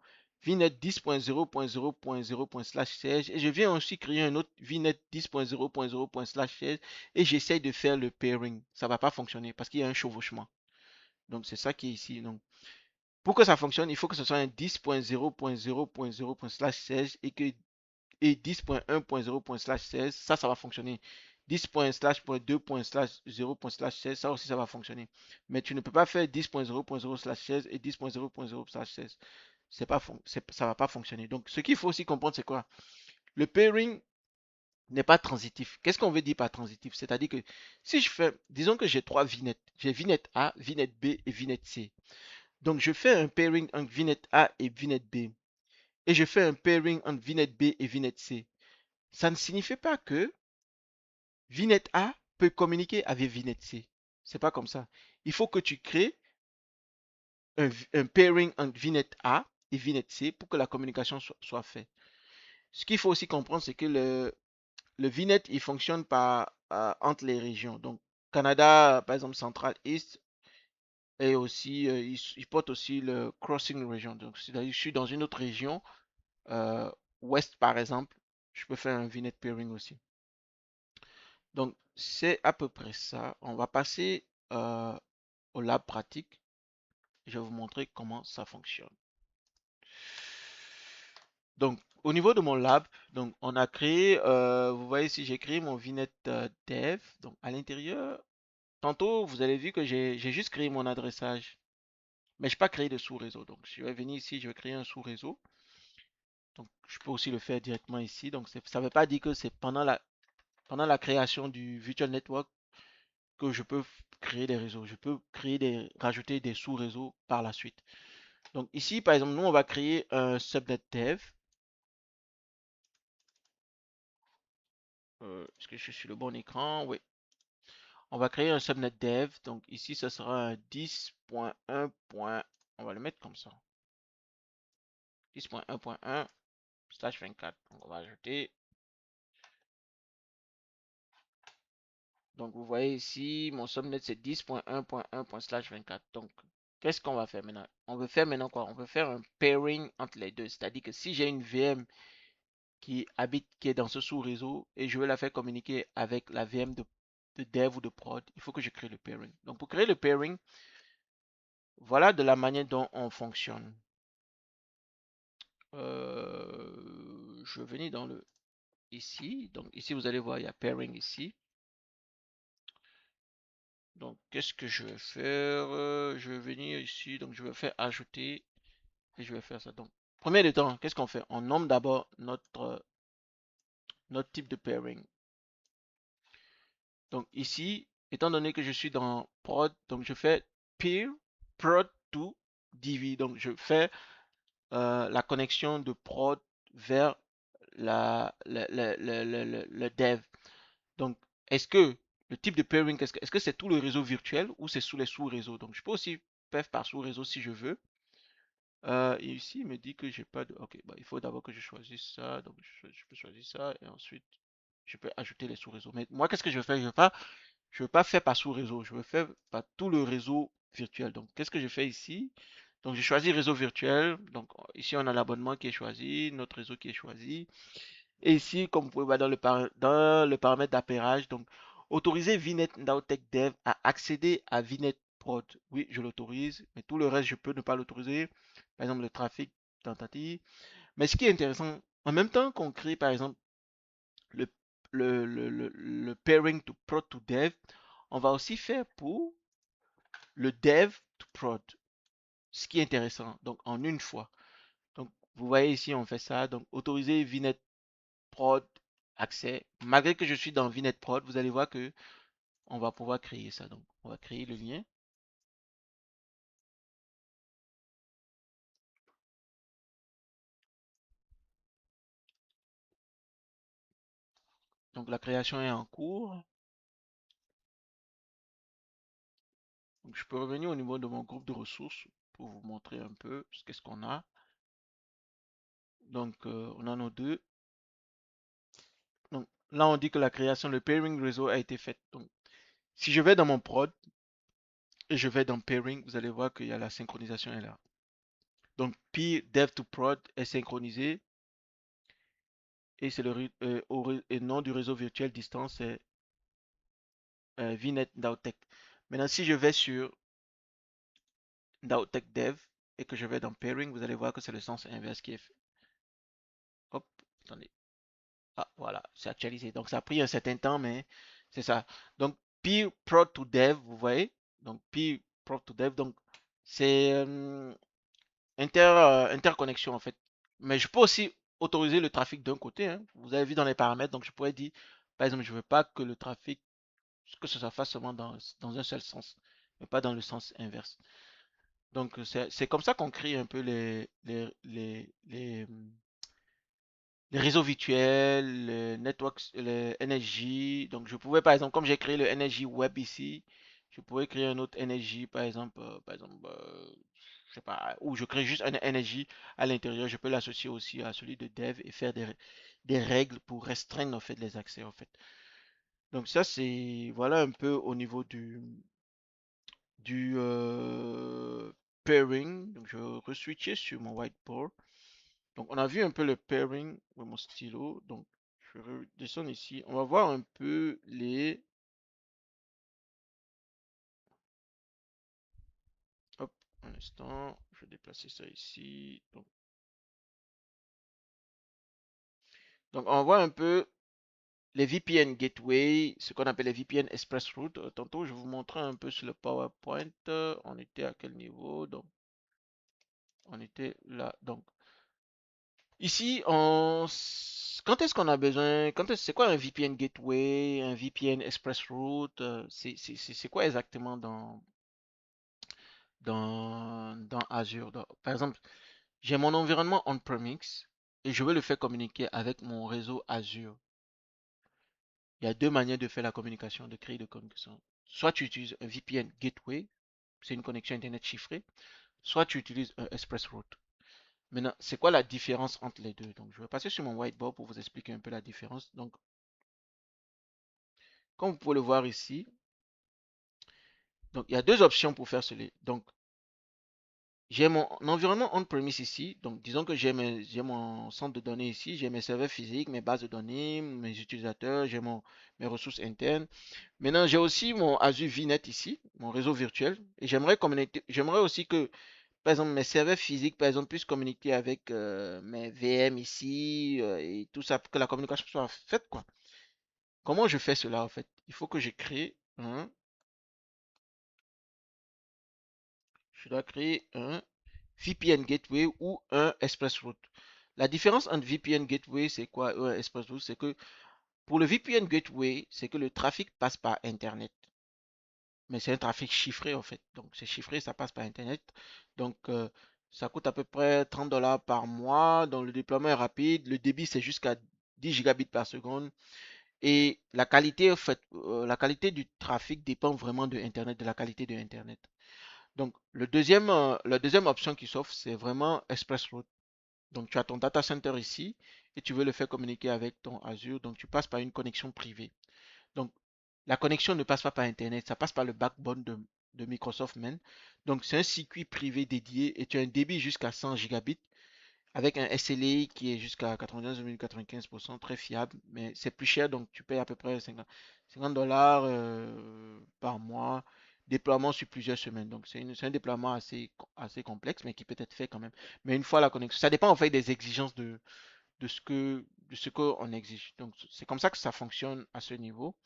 VNet 10.0.0.0.16 et je viens aussi créer un autre VNet 10.0.0.16 et j'essaye de faire le pairing. Ça ne va pas fonctionner parce qu'il y a un chevauchement. Donc, c'est ça qui est ici. Donc, pour que ça fonctionne, il faut que ce soit un 10.0.0.0.16 et 10.1.0.16, ça va fonctionner. 10./.2.0.16, ça aussi, ça va fonctionner. Mais tu ne peux pas faire 10.0.0/16 et 10.0.0/16. Ça va pas fonctionner. Donc, ce qu'il faut aussi comprendre, c'est quoi? Le pairing n'est pas transitif. Qu'est-ce qu'on veut dire par transitif? C'est-à-dire que si je fais, disons que j'ai trois VNet. J'ai VNet A, VNet B et VNet C. Donc, je fais un pairing entre VNet A et VNet B. Et je fais un pairing entre VNet B et VNet C. Ça ne signifie pas que VNet A peut communiquer avec VNet C. C'est pas comme ça. Il faut que tu crées un pairing entre VNet A et VNet C pour que la communication soit faite. Ce qu'il faut aussi comprendre, c'est que le VNet, il fonctionne entre les régions. Donc, Canada, par exemple, Central East, et aussi, il porte aussi le Crossing Region. Donc, si je suis dans une autre région, euh, Ouest par exemple, je peux faire un VNet pairing aussi. Donc, c'est à peu près ça. On va passer au lab pratique. Je vais vous montrer comment ça fonctionne. Donc, au niveau de mon lab, donc on a créé, vous voyez ici, j'ai créé mon VNet dev. Donc, à l'intérieur, tantôt, vous avez vu que j'ai juste créé mon adressage, mais je n'ai pas créé de sous-réseau. Donc, je vais venir ici, je vais créer un sous-réseau. Donc, je peux aussi le faire directement ici. Donc, ça ne veut pas dire que c'est pendant la création du Virtual Network que je peux créer des réseaux. Je peux rajouter des sous-réseaux par la suite. Donc ici, par exemple, nous, on va créer un subnet dev. Est-ce que je suis sur le bon écran? Oui. On va créer un subnet dev. Donc ici, ce sera un 10.1. On va le mettre comme ça. 10.1.1/24. Donc on va ajouter. Donc vous voyez ici, mon subnet c'est 10.1.1./24. Donc qu'est-ce qu'on va faire maintenant? On veut faire maintenant quoi? On veut faire un pairing entre les deux. C'est-à-dire que si j'ai une VM qui est dans ce sous-réseau et je veux la faire communiquer avec la VM de dev ou de prod, il faut que je crée le pairing. Donc pour créer le pairing, voilà de la manière dont on fonctionne. Je vais venir dans le ici. Donc ici, vous allez voir, il y a pairing ici. Donc qu'est-ce que je vais faire? Je vais venir ici, donc je vais faire ajouter et je vais faire ça. Donc, premier de temps, qu'est-ce qu'on fait? On nomme d'abord notre type de pairing. Donc ici, étant donné que je suis dans prod, donc je fais peer prod to DV. Donc je fais la connexion de prod vers le dev. Donc, est-ce que le type de pairing, est-ce que c'est tout le réseau virtuel ou c'est sous les sous-réseaux? Donc, je peux aussi faire par sous-réseau si je veux. Et ici, il me dit que j'ai pas de. Ok, bah, il faut d'abord que je choisisse ça. Donc, je peux choisir ça et ensuite, je peux ajouter les sous-réseaux. Mais moi, qu'est-ce que je veux faire? Je veux pas faire par sous-réseau. Je veux faire par tout le réseau virtuel. Donc, qu'est-ce que je fais ici? Donc, je choisis réseau virtuel. Donc, ici, on a l'abonnement qui est choisi, notre réseau qui est choisi. Et ici, comme vous pouvez voir dans le paramètre d'appairage, donc autoriser VNet Nowtech Dev à accéder à VNet Prod. Oui, je l'autorise, mais tout le reste, je peux ne pas l'autoriser. Par exemple, le trafic tentative. Mais ce qui est intéressant, en même temps qu'on crée, par exemple, le, le pairing to prod to dev, on va aussi faire pour le dev to prod. Ce qui est intéressant, donc en une fois. Donc, vous voyez ici, on fait ça. Donc, autoriser VNet Prod accès. Malgré que je suis dans VNet Prod, vous allez voir que on va pouvoir créer ça. Donc, on va créer le lien. Donc, la création est en cours. Donc, je peux revenir au niveau de mon groupe de ressources pour vous montrer un peu qu'est-ce qu'on a. Donc, on a nos deux. Donc, là, on dit que la création, le pairing réseau a été faite. Donc, si je vais dans mon prod et je vais dans pairing, vous allez voir qu'il y a la synchronisation est là. Donc, P dev to prod est synchronisé et c'est le nom du réseau virtuel distance, c'est VNet Nowtech. Maintenant, si je vais sur Nowtech Dev et que je vais dans Pairing, vous allez voir que c'est le sens inverse qui est fait. Hop, attendez. Ah, voilà, c'est actualisé. Donc, ça a pris un certain temps, mais c'est ça. Donc, Peer Prod to Dev, vous voyez. Donc, Peer Prod to Dev, donc, c'est interconnexion en fait. Mais je peux aussi autoriser le trafic d'un côté, hein. Vous avez vu dans les paramètres, donc je pourrais dire, par exemple, je ne veux pas que le trafic, que ce soit fasse seulement dans un seul sens, mais pas dans le sens inverse. Donc, c'est comme ça qu'on crée un peu les réseaux virtuels, les networks, les NSJ. Donc, je pouvais, par exemple, comme j'ai créé le NSJ Web ici, je pourrais créer un autre NSJ, je sais pas, ou je crée juste un NSJ à l'intérieur. Je peux l'associer aussi à celui de Dev et faire des règles pour restreindre, en fait, les accès, en fait. Donc, ça, voilà un peu au niveau du pairing. Donc, je vais re-switcher sur mon whiteboard. Donc, on a vu un peu le pairing avec mon stylo. Donc, je redescends ici. On va voir un peu les. Hop, un instant. Je vais déplacer ça ici. Donc, on va voir un peu les VPN Gateway, ce qu'on appelle les VPN Express Route. Tantôt, je vous montrer un peu sur le PowerPoint. On était à quel niveau? Donc, on était là. Donc, ici, quand est-ce qu'on a besoin, c'est quoi un VPN Gateway, un VPN Express Route, c'est quoi exactement dans Azure? Par exemple, j'ai mon environnement on-premise et je veux le faire communiquer avec mon réseau Azure. Il y a deux manières de faire la communication, de créer de communication. Soit tu utilises un VPN Gateway, c'est une connexion Internet chiffrée, soit tu utilises un Express Route. Maintenant, c'est quoi la différence entre les deux? Donc, je vais passer sur mon whiteboard pour vous expliquer un peu la différence. Donc, comme vous pouvez le voir ici, donc il y a deux options pour faire cela. Donc, j'ai mon environnement on-premise ici. Donc, disons que j'ai mon centre de données ici, j'ai mes serveurs physiques, mes bases de données, mes utilisateurs, mes ressources internes. Maintenant, j'ai aussi mon Azure VNet ici, mon réseau virtuel. Et j'aimerais aussi que, par exemple, mes serveurs physiques, par exemple, puissent communiquer avec mes VM ici et tout ça, pour que la communication soit faite, quoi. Comment je fais cela, en fait? Il faut que je crée je dois créer un VPN Gateway ou un Express Route. La différence entre VPN Gateway, c'est quoi, un Express Route? C'est que pour le VPN Gateway, c'est que le trafic passe par Internet. Mais c'est un trafic chiffré en fait. Donc c'est chiffré, ça passe par Internet. Donc Ça coûte à peu près 30 dollars par mois. Donc le déploiement est rapide. Le débit, c'est jusqu'à 10 gigabits par seconde. Et la qualité, en fait, la qualité du trafic dépend vraiment de Internet, de la qualité de Internet. Donc la deuxième option qui s'offre, c'est vraiment ExpressRoute. Donc tu as ton data center ici et tu veux le faire communiquer avec ton Azure. Donc tu passes par une connexion privée. Donc la connexion ne passe pas par Internet, ça passe par le backbone de Microsoft Même. Donc c'est un circuit privé dédié et tu as un débit jusqu'à 100 gigabits avec un SLA qui est jusqu'à 99,95%, très fiable, mais c'est plus cher, donc tu payes à peu près 50 dollars par mois, déploiement sur plusieurs semaines. Donc c'est un déploiement assez complexe, mais qui peut être fait quand même. Mais une fois la connexion, ça dépend en fait des exigences de ce qu'on exige. Donc c'est comme ça que ça fonctionne à ce niveau.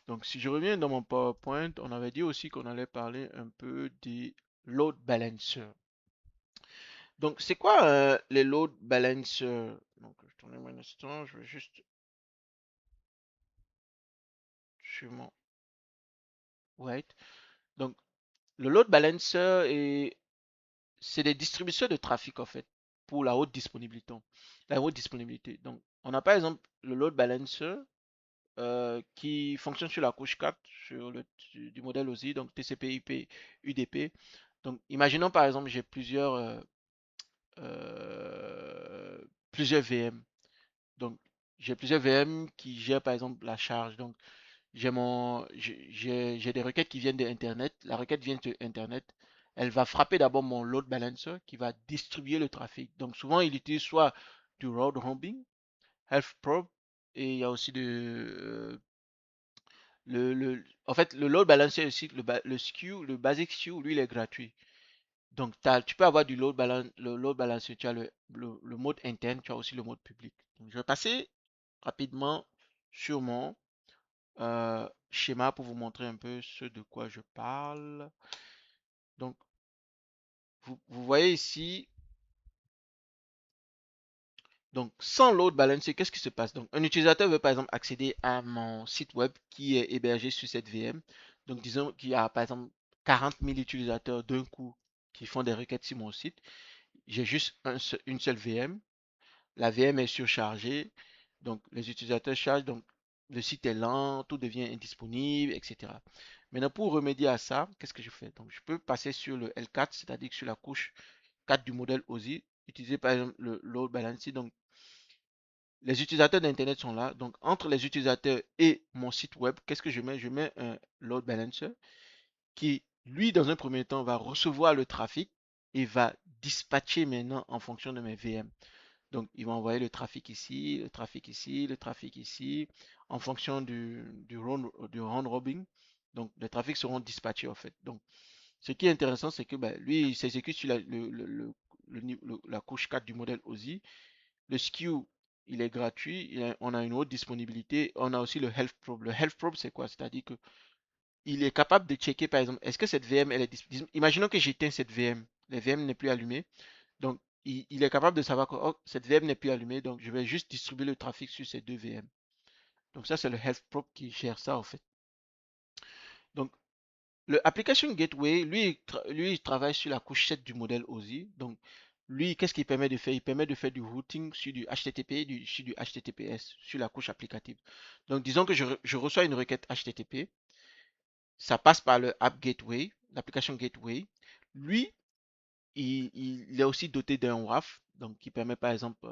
Donc si je reviens dans mon PowerPoint, on avait dit aussi qu'on allait parler un peu des load balancers. Donc, c'est quoi les load balancers? Donc, attendez-moi un instant, je vais juste sur mon wait. Donc, le load balancer c'est des distributeurs de trafic en fait pour la haute disponibilité. La haute disponibilité. Donc, on a par exemple le load balancer qui fonctionne sur la couche 4 du modèle OSI, donc TCP/IP, UDP. Donc, imaginons par exemple j'ai plusieurs VM. Donc, j'ai plusieurs VM qui gèrent par exemple la charge. Donc, j'ai des requêtes qui viennent de Internet. La requête vient de Internet. Elle va frapper d'abord mon load balancer qui va distribuer le trafic. Donc, souvent, il utilise soit du road roaming, health probe, et il y a aussi en fait, le load balancer aussi, le SKU, le basic SKU, lui, il est gratuit. Donc, tu peux avoir le load balancer, tu as le mode interne, tu as aussi le mode public. Donc, je vais passer rapidement sur mon schéma pour vous montrer un peu ce de quoi je parle. Donc, vous voyez ici, donc sans load balancer, qu'est-ce qui se passe? Donc, un utilisateur veut par exemple accéder à mon site web qui est hébergé sur cette VM. Donc, disons qu'il y a par exemple 40 000 utilisateurs d'un coup qui font des requêtes sur mon site. J'ai juste une seule VM. La VM est surchargée, donc les utilisateurs chargent, donc le site est lent, tout devient indisponible, etc. Maintenant, pour remédier à ça, qu'est-ce que je fais? Donc, je peux passer sur le L4, c'est-à-dire sur la couche 4 du modèle OSI, utiliser par exemple le load balancer. Donc, les utilisateurs d'Internet sont là. Donc, entre les utilisateurs et mon site web, qu'est-ce que je mets? Je mets un load balancer qui, lui, dans un premier temps, va recevoir le trafic et va dispatcher maintenant en fonction de mes VM. Donc, ils vont envoyer le trafic ici, le trafic ici, le trafic ici, en fonction du round robin. Donc, les trafics seront dispatchés en fait. Donc, ce qui est intéressant, c'est que ben, lui, il s'exécute sur la couche 4 du modèle OSI. Le SKU, il est gratuit. On a une haute disponibilité. On a aussi le Health Probe. Le Health Probe, c'est quoi? C'est-à-dire que il est capable de checker, par exemple, est-ce que cette VM, elle est disponible. Imaginons que j'éteins cette VM. La VM n'est plus allumée. Donc, il est capable de savoir que oh, cette VM n'est plus allumée, donc je vais juste distribuer le trafic sur ces deux VM. Donc ça, c'est le Health Prop qui gère ça, en fait. Donc, le Application Gateway, lui, il travaille sur la couche 7 du modèle OSI. Donc, lui, qu'est-ce qu'il permet de faire? Il permet de faire du routing sur du HTTP, sur du HTTPS, sur la couche applicative. Donc, disons que je reçois une requête HTTP, ça passe par le App Gateway, l'Application Gateway. Lui, il est aussi doté d'un WAF, donc qui permet par exemple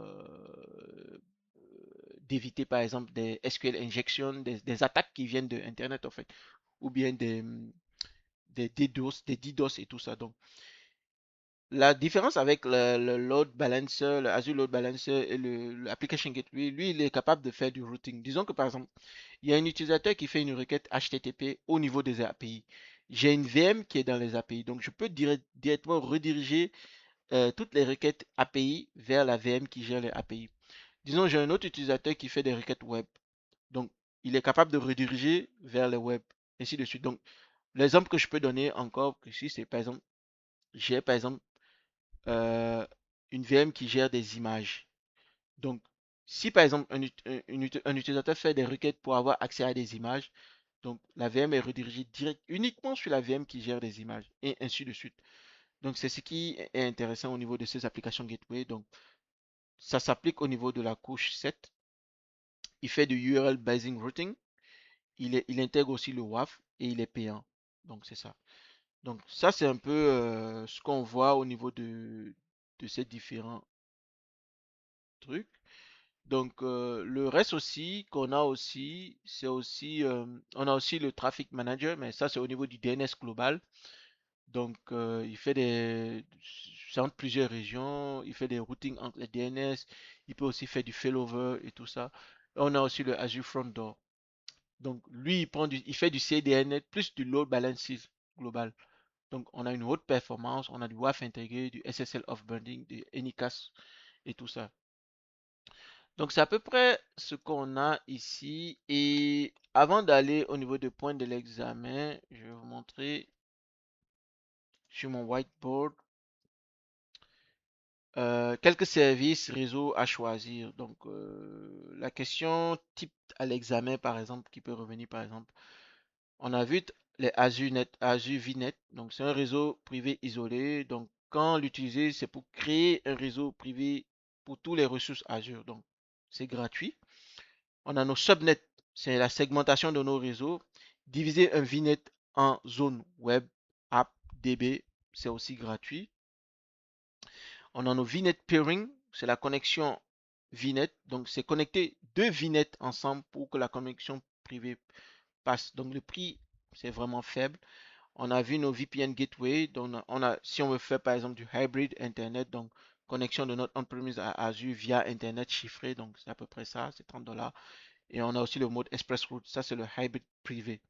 d'éviter par exemple des SQL injections, des attaques qui viennent de Internet en fait, ou bien des DDoS, des DDoS et tout ça. Donc la différence avec le load balancer, le Azure Load Balancer et l'Application Gateway, lui, il est capable de faire du routing. Disons que par exemple, il y a un utilisateur qui fait une requête HTTP au niveau des API. J'ai une VM qui est dans les API, donc je peux directement rediriger toutes les requêtes API vers la VM qui gère les API. Disons, j'ai un autre utilisateur qui fait des requêtes web. Donc, il est capable de rediriger vers le web, ainsi de suite. Donc, l'exemple que je peux donner encore ici, c'est par exemple, j'ai par exemple euh, une VM qui gère des images. Donc, si par exemple un utilisateur fait des requêtes pour avoir accès à des images, donc la VM est redirigée direct uniquement sur la VM qui gère des images, et ainsi de suite. Donc, c'est ce qui est intéressant au niveau de ces applications gateway. Donc, ça s'applique au niveau de la couche 7. Il fait du URL based routing. Il intègre aussi le WAF et il est payant. Donc, c'est ça. Donc, ça, c'est un peu ce qu'on voit au niveau de ces différents trucs. Donc, le reste aussi qu'on a aussi, c'est aussi, on a aussi le Traffic Manager, mais ça, c'est au niveau du DNS global. Donc, il fait entre plusieurs régions, il fait des routings entre les DNS, il peut aussi faire du failover et tout ça. Et on a aussi le Azure Front Door. Donc, lui, il fait du CDN plus du load balances global. Donc, on a une haute performance, on a du WAF intégré, du SSL off-bundling, du Anycast et tout ça. Donc, c'est à peu près ce qu'on a ici. Et avant d'aller au niveau des points de l'examen, je vais vous montrer sur mon whiteboard quelques services réseau à choisir. Donc, la question type à l'examen, par exemple, qui peut revenir, par exemple, on a vu les Azure VNet. Donc, c'est un réseau privé isolé. Donc, quand l'utiliser, c'est pour créer un réseau privé pour toutes les ressources Azure. Donc, c'est gratuit. On a nos subnets, c'est la segmentation de nos réseaux. Diviser un VNet en zone web, app, DB, c'est aussi gratuit. On a nos VNet pairing, c'est la connexion VNet. Donc, c'est connecter deux VNet ensemble pour que la connexion privée passe. Donc, le prix, c'est vraiment faible. On a vu nos VPN gateway. Donc, si on veut faire par exemple du hybrid Internet, donc connexion de notre on-premise à Azure via Internet chiffré, donc c'est à peu près ça, c'est 30 dollars. Et on a aussi le mode ExpressRoute, ça c'est le hybrid privé.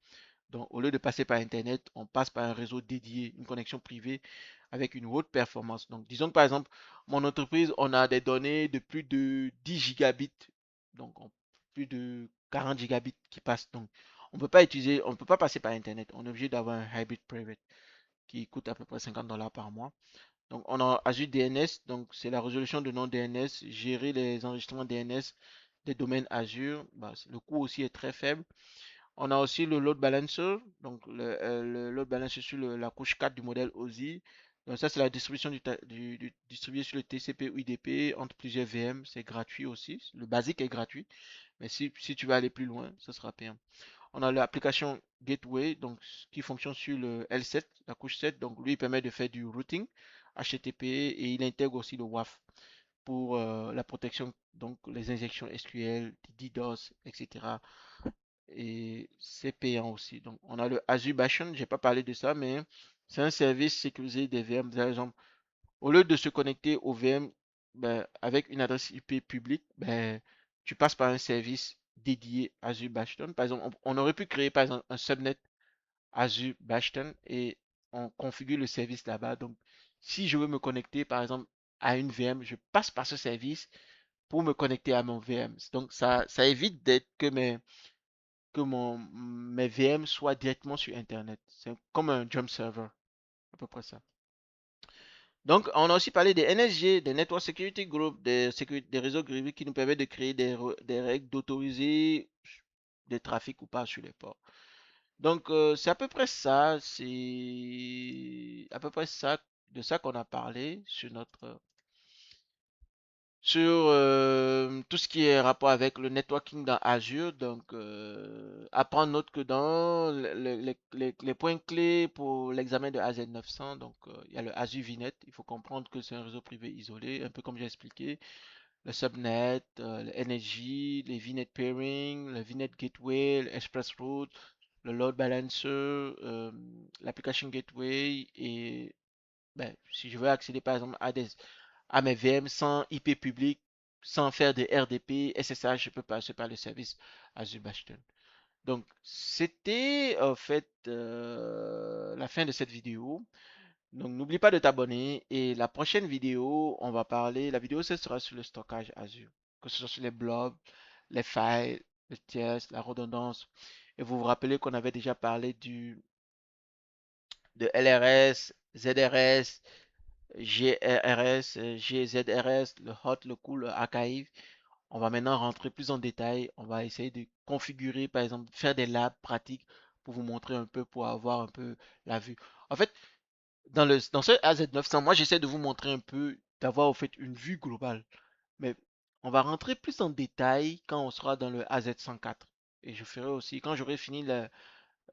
Donc, au lieu de passer par Internet, on passe par un réseau dédié, une connexion privée avec une haute performance. Donc, disons que par exemple, mon entreprise, on a des données de plus de 10 gigabits, donc plus de 40 gigabits qui passent. Donc, on ne peut pas passer par Internet. On est obligé d'avoir un hybrid private qui coûte à peu près 50 dollars par mois. Donc, on a Azure DNS, donc c'est la résolution de nom DNS, gérer les enregistrements DNS des domaines Azure. Bah, le coût aussi est très faible. On a aussi le load balancer, donc le load balancer sur la couche 4 du modèle OSI. Donc ça, c'est la distribution distribué sur le TCP ou IDP entre plusieurs VM. C'est gratuit aussi. Le basique est gratuit, mais si tu veux aller plus loin, ce sera payant. On a l'application Gateway, donc qui fonctionne sur le L7, la couche 7. Donc lui, il permet de faire du routing HTTP et il intègre aussi le WAF pour la protection, donc les injections SQL, DDoS, etc. Et c'est payant aussi. Donc, on a le Azure Bastion, j'ai pas parlé de ça, mais c'est un service sécurisé des VM. Par exemple, au lieu de se connecter au VM ben, avec une adresse IP publique, ben, tu passes par un service dédié Azure Bastion. Par exemple, on aurait pu créer par exemple un subnet Azure Bastion et on configure le service là-bas. Donc, si je veux me connecter par exemple à une VM, je passe par ce service pour me connecter à mon VM. Donc, ça évite d'être que mes VM soient directement sur Internet. C'est comme un jump server, à peu près ça. Donc, on a aussi parlé des NSG, des Network Security Group, des réseaux privés qui nous permettent de créer des règles d'autoriser des trafics ou pas sur les ports. Donc, c'est à peu près ça, c'est à peu près ça, de ça qu'on a parlé sur tout ce qui est rapport avec le networking dans Azure. Donc, apprendre note que dans les points clés pour l'examen de AZ900, donc il y a le Azure VNet. Il faut comprendre que c'est un réseau privé isolé, un peu comme j'ai expliqué. Le subnet, le NSG, les VNet pairing, le VNet gateway, le ExpressRoute, le load balancer, l'application gateway et ben, si je veux accéder par exemple à mes VM sans IP public, sans faire de RDP, SSH, je peux passer par le service Azure Bastion. Donc, c'était en fait la fin de cette vidéo. Donc, n'oublie pas de t'abonner et la prochaine vidéo, on va parler, la vidéo, ce sera sur le stockage Azure, que ce soit sur les blogs, les files, le test, la redondance. Et vous vous rappelez qu'on avait déjà parlé de LRS, ZRS, GRS, GZRS, le hot, le cool, le archive. On va maintenant rentrer plus en détail. On va essayer de configurer, par exemple, faire des labs pratiques pour vous montrer un peu, pour avoir un peu la vue. En fait, dans ce AZ900, moi j'essaie de vous montrer un peu, d'avoir au fait une vue globale. Mais on va rentrer plus en détail quand on sera dans le AZ104. Et je ferai aussi, quand j'aurai fini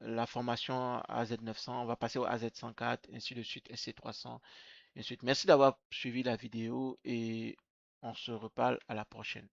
la formation AZ900, on va passer au AZ104, ainsi de suite, SC300, ainsi de suite. Merci d'avoir suivi la vidéo et on se reparle à la prochaine.